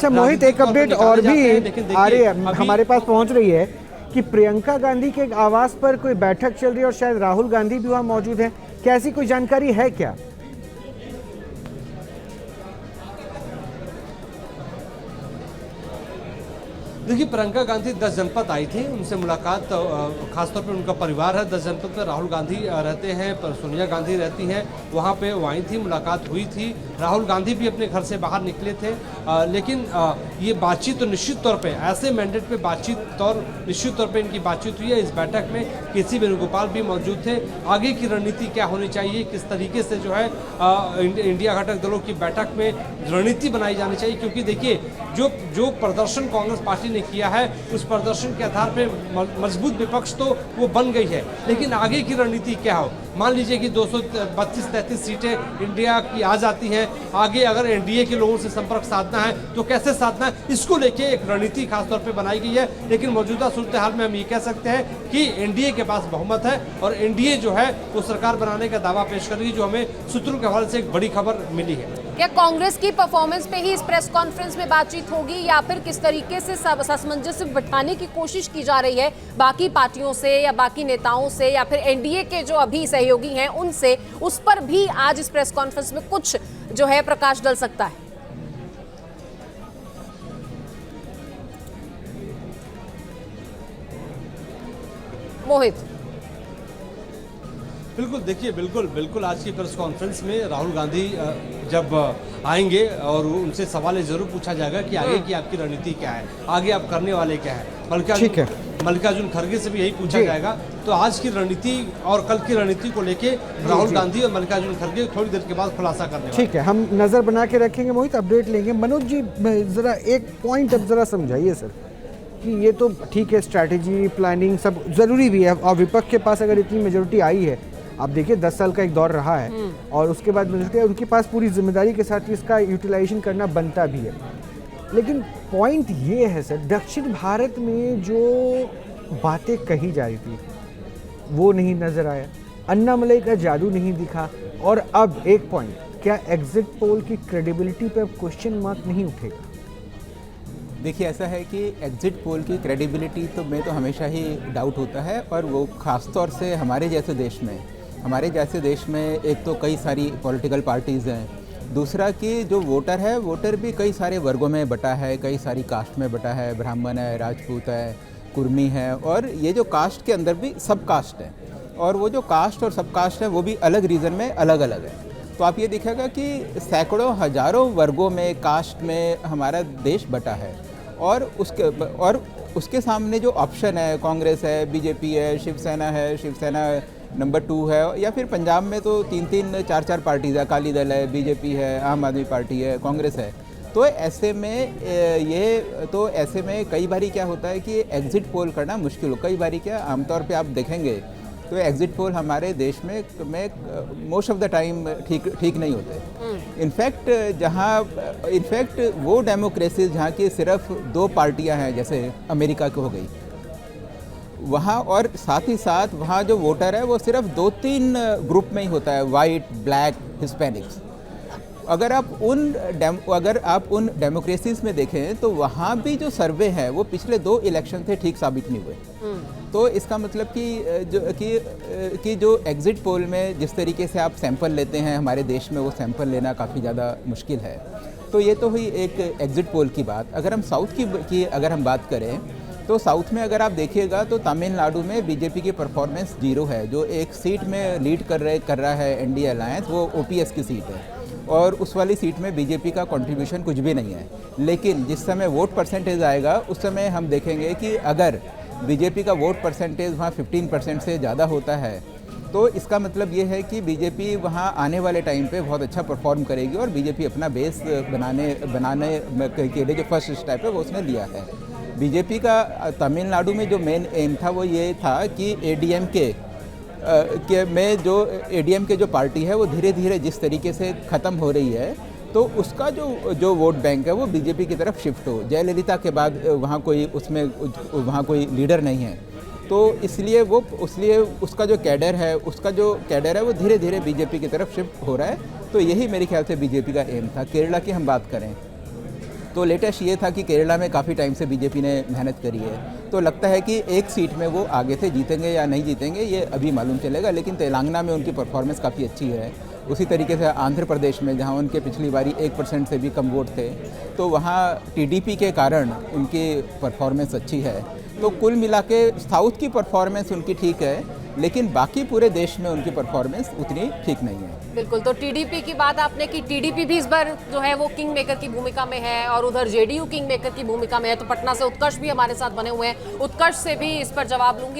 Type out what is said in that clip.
अच्छा मोहित, एक अपडेट और भी आ रही है, हमारे पास पहुंच रही है कि प्रियंका गांधी के आवास पर कोई बैठक चल रही है और शायद राहुल गांधी भी वहां मौजूद है। क्या ऐसी कोई जानकारी है क्या? देखिए, प्रियंका गांधी 10 जनपद आई थी, उनसे मुलाकात, खासतौर पे उनका परिवार है 10 जनपद में, राहुल गांधी रहते हैं, सोनिया गांधी रहती हैं, वहाँ पे वो आई थी, मुलाकात हुई थी। राहुल गांधी भी अपने घर से बाहर निकले थे, लेकिन ये बातचीत तो निश्चित तौर पे ऐसे मैंडेट पे बातचीत और निश्चित तौर पे इनकी बातचीत हुई है। इस बैठक में केसी वेणुगोपाल भी मौजूद थे। आगे की रणनीति क्या होनी चाहिए, किस तरीके से जो है इंडिया घटक दलों की बैठक में रणनीति बनाई जानी चाहिए, क्योंकि देखिए जो प्रदर्शन कांग्रेस पार्टी ने किया है उस प्रदर्शन के आधार पे मजबूत विपक्ष तो वो बन गई है, लेकिन आगे की रणनीति क्या हो। मान लीजिए कि 232-33 सीटें इंडिया की आ जाती हैं, आगे अगर एनडीए के लोगों से संपर्क साधना है तो कैसे साधना है, इसको लेके एक रणनीति खासतौर पे बनाई गई है। लेकिन मौजूदा सूरत हाल में हम ये कह सकते हैं कि एनडीए के पास बहुमत है और एनडीए जो है वो सरकार बनाने का दावा पेश करेगी, जो हमें सूत्रों के हवाले से एक बड़ी खबर मिली है। क्या कांग्रेस की परफॉर्मेंस पे ही इस प्रेस कॉन्फ्रेंस में बातचीत होगी या फिर किस तरीके से सामंजस्य बिठाने की कोशिश की जा रही है बाकी पार्टियों से या बाकी नेताओं से या फिर एनडीए के जो अभी सहयोगी हैं उनसे, उस पर भी आज इस प्रेस कॉन्फ्रेंस में कुछ जो है प्रकाश डल सकता है? मोहित। बिल्कुल, देखिए, बिल्कुल आज की प्रेस कॉन्फ्रेंस में राहुल गांधी जब आएंगे और उनसे सवाल जरूर पूछा जाएगा कि आगे की आपकी रणनीति क्या है, आगे आप करने वाले क्या है। मल्लिकार्जुन खड़गे से भी यही पूछा जाएगा। तो आज की रणनीति और कल की रणनीति को लेके राहुल गांधी और मल्लिकार्जुन खड़गे थोड़ी देर के बाद खुलासा करने वाले। ठीक है, हम नजर बना के रखेंगे मोहित, अपडेट लेंगे। मनोज जी जरा एक पॉइंट अब जरा समझाइए सर कि ये तो ठीक है, स्ट्रैटेजी प्लानिंग सब जरूरी भी है और विपक्ष के पास अगर इतनी मेजोरिटी आई है, आप देखिए 10 साल का एक दौर रहा है और उसके बाद मेजोरिटी उनके पास पूरी जिम्मेदारी के साथ इसका यूटिलाइजेशन करना बनता भी है। लेकिन पॉइंट ये है सर, दक्षिण भारत में जो बातें कही जा रही थी वो नहीं नजर आया, अन्नामलई का जादू नहीं दिखा, और अब एक पॉइंट, क्या एग्जिट पोल की क्रेडिबिलिटी पे अब क्वेश्चन मार्क नहीं उठेगा? देखिए, ऐसा है कि एग्जिट पोल की क्रेडिबिलिटी तो में तो हमेशा ही डाउट होता है, और वो ख़ास तौर से हमारे जैसे देश में एक तो कई सारी पॉलिटिकल पार्टीज़ हैं, दूसरा कि जो वोटर भी कई सारे वर्गों में बटा है, कई सारी कास्ट में बटा है, ब्राह्मण है, राजपूत है, कुर्मी है, और ये जो कास्ट के अंदर भी सब कास्ट है, और वो जो कास्ट और सब कास्ट है वो भी अलग रीजन में अलग अलग है। तो आप ये देखिएगा कि सैकड़ों हजारों वर्गों में, कास्ट में हमारा देश बटा है, और उसके सामने जो ऑप्शन है, कांग्रेस है, बीजेपी है, शिवसेना नंबर 2 है, या फिर पंजाब में तो 3-3, 4-4 पार्टीज़ है, अकाली दल है, बीजेपी है, आम आदमी पार्टी है, कांग्रेस है। तो ऐसे में कई बारी क्या होता है कि एग्जिट पोल करना मुश्किल हो। कई बारी क्या, आमतौर पे आप देखेंगे तो एग्जिट पोल हमारे देश में मोस्ट ऑफ द टाइम ठीक नहीं होते। इनफैक्ट वो डेमोक्रेसी जहाँ की सिर्फ 2 पार्टियाँ हैं, जैसे अमेरिका की हो गई, वहाँ, और साथ ही साथ वहाँ जो वोटर है वो सिर्फ 2-3 ग्रुप में ही होता है, वाइट, ब्लैक, हिस्पैनिक्स। अगर आप उन डेमोक्रेसीज में देखें तो वहाँ भी जो सर्वे है वो पिछले 2 इलेक्शन से ठीक साबित नहीं हुए। तो इसका मतलब कि जो एग्जिट पोल में जिस तरीके से आप सैंपल लेते हैं हमारे देश में, वो सैंपल लेना काफ़ी ज़्यादा मुश्किल है। तो ये तो हुई एक एग्जिट पोल की बात। अगर हम साउथ की अगर हम बात करें तो साउथ में अगर आप देखिएगा तो तमिलनाडु में बीजेपी की परफॉर्मेंस 0 है। जो एक सीट में लीड कर रहा है एनडीए अलायंस, वो ओपीएस की सीट है, और उस वाली सीट में बीजेपी का कंट्रीब्यूशन कुछ भी नहीं है। लेकिन जिस समय वोट परसेंटेज आएगा उस समय हम देखेंगे कि अगर बीजेपी का वोट परसेंटेज वहाँ 15% से ज़्यादा होता है, तो इसका मतलब ये है कि बीजेपी वहाँ आने वाले टाइम पे बहुत अच्छा परफॉर्म करेगी, और बीजेपी अपना बेस बनाने के लिए जो फर्स्ट स्टेप है वो उसने लिया है। बीजेपी का तमिलनाडु में जो मेन एम था वो ये था कि एडीएमके जो पार्टी है वो धीरे धीरे जिस तरीके से ख़त्म हो रही है, तो उसका जो वोट बैंक है वो बीजेपी की तरफ शिफ्ट हो। जयललिता के बाद वहाँ कोई लीडर नहीं है, तो इसलिए उसका जो कैडर है वो धीरे धीरे बीजेपी की तरफ शिफ्ट हो रहा है। तो यही मेरे ख्याल से बीजेपी का एम था। केरला की हम बात करें तो लेटेस्ट ये था कि केरला में काफ़ी टाइम से बीजेपी ने मेहनत करी है, तो लगता है कि एक सीट में वो आगे से जीतेंगे या नहीं जीतेंगे ये अभी मालूम चलेगा, लेकिन तेलंगाना में उनकी परफॉर्मेंस काफ़ी अच्छी है। उसी तरीके से आंध्र प्रदेश में जहाँ उनके पिछली बारी 1% से भी कम वोट थे, तो वहाँ टीडीपी के कारण उनकी परफॉर्मेंस अच्छी है। तो कुल मिला के साउथ की परफॉर्मेंस उनकी ठीक है, लेकिन बाकी पूरे देश में उनकी परफॉर्मेंस उतनी ठीक नहीं है। बिल्कुल, तो टीडीपी की बात आपने की, टीडीपी भी इस बार जो है वो किंग मेकर की भूमिका में है और उधर जेडीयू किंग मेकर की भूमिका में है। तो पटना से उत्कर्ष भी हमारे साथ बने हुए हैं, उत्कर्ष से भी इस पर जवाब लूंगी।